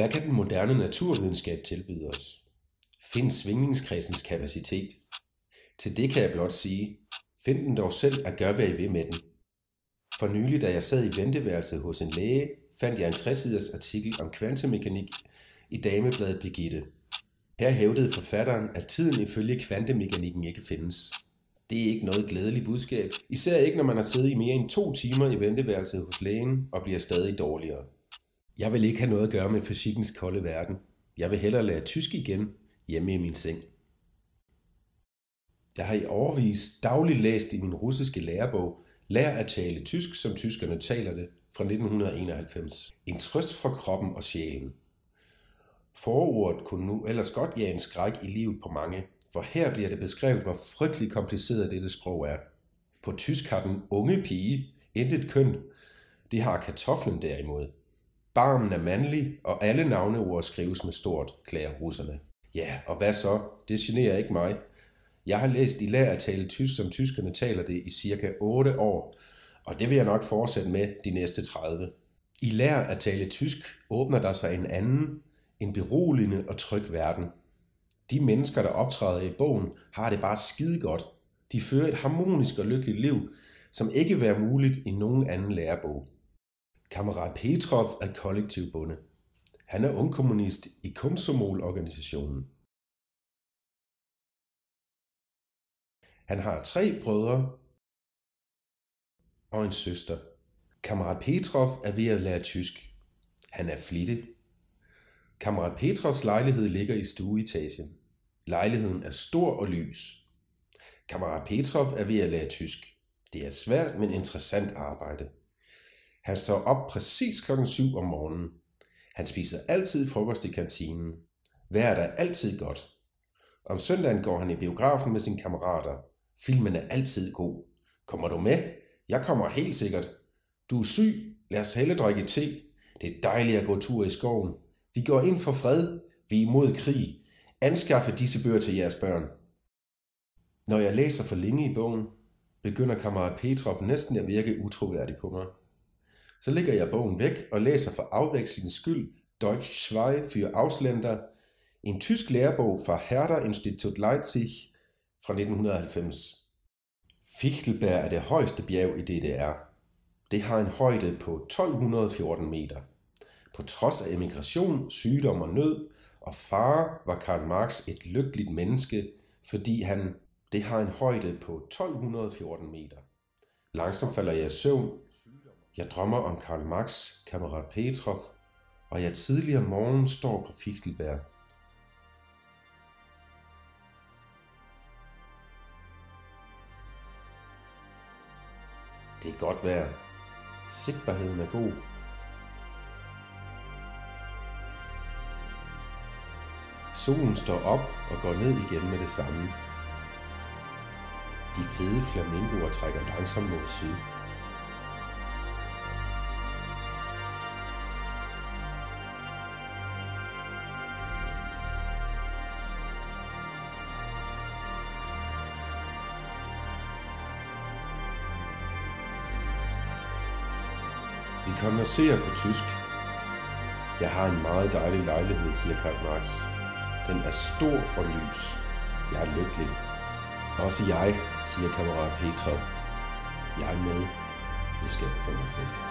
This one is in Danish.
Hvad kan den moderne naturvidenskab tilbyde os? Find svingningskredsens kapacitet. Til det kan jeg blot sige, find den dog selv og gør hvad I vil med den. For nylig, da jeg sad i venteværelset hos en læge, fandt jeg en 60-siders artikel om kvantemekanik i damebladet Birgitte. Her hævdede forfatteren, at tiden ifølge kvantemekanikken ikke findes. Det er ikke noget glædeligt budskab, især ikke når man har siddet i mere end 2 timer i venteværelset hos lægen og bliver stadig dårligere. Jeg vil ikke have noget at gøre med fysikkens kolde verden. Jeg vil hellere lære tysk igen hjemme i min seng. Jeg har i årevis dagligt læst i min russiske lærebog Lær at tale tysk, som tyskerne taler det, fra 1991. En trøst fra kroppen og sjælen. Forordet kunne nu ellers godt jage en skræk i livet på mange, for her bliver det beskrevet, hvor frygtelig kompliceret dette sprog er. På tysk har den unge pige intet køn. Det har kartoflen derimod. Barmen er mandlig, og alle navneord skrives med stort, klager russerne. Ja, og hvad så? Det generer ikke mig. Jeg har læst i Lær at tale tysk, som tyskerne taler det, i cirka 8 år, og det vil jeg nok fortsætte med de næste 30. I Lær at tale tysk åbner der sig en anden, en beroligende og tryg verden. De mennesker, der optræder i bogen, har det bare skide godt. De fører et harmonisk og lykkeligt liv, som ikke vil være muligt i nogen anden lærebog. Kammerat Petrov er kollektivbonde. Han er ungkommunist i Komsomol-organisationen. Han har 3 brødre og en søster. Kammerat Petrov er ved at lære tysk. Han er flittig. Kammerat Petrovs lejlighed ligger i stueetagen. Lejligheden er stor og lys. Kammerat Petrov er ved at lære tysk. Det er svært, men interessant arbejde. Han står op præcis klokken 7 om morgenen. Han spiser altid frokost i kantinen. Vejret er altid godt. Om søndagen går han i biografen med sine kammerater. Filmen er altid god. Kommer du med? Jeg kommer helt sikkert. Du er syg. Lad os hellere drikke te. Det er dejligt at gå tur i skoven. Vi går ind for fred. Vi er imod krig. Anskaffe disse bøger til jeres børn. Når jeg læser for længe i bogen, begynder kammerat Petrov næsten at virke utroværdig på mig. Så lægger jeg bogen væk og læser for afvekslingens skyld Deutsch 2 für Ausländer, en tysk lærebog fra Herder Institut Leipzig fra 1990. Fichtelberg er det højeste bjerg i DDR. Det har en højde på 1214 meter. På trods af emigration, sygdom og nød og fare var Karl Marx et lykkeligt menneske, fordi det har en højde på 1214 meter. Langsomt falder jeg i søvn. Jeg drømmer om Karl Marx, kammerat Petrov, og jeg tidligere om morgenen står på Fichtelberg. Det er godt vejr. Sigtbarheden er god. Solen står op og går ned igen med det samme. De fede flamingoer trækker langsomt mod syd. Vi konverserer på tysk. Jeg har en meget dejlig lejlighed, siger Karl Marx. Den er stor og lys. Jeg er lykkelig. Også jeg, siger kammerat Petrov. Jeg er med. Det skal jeg for mig selv.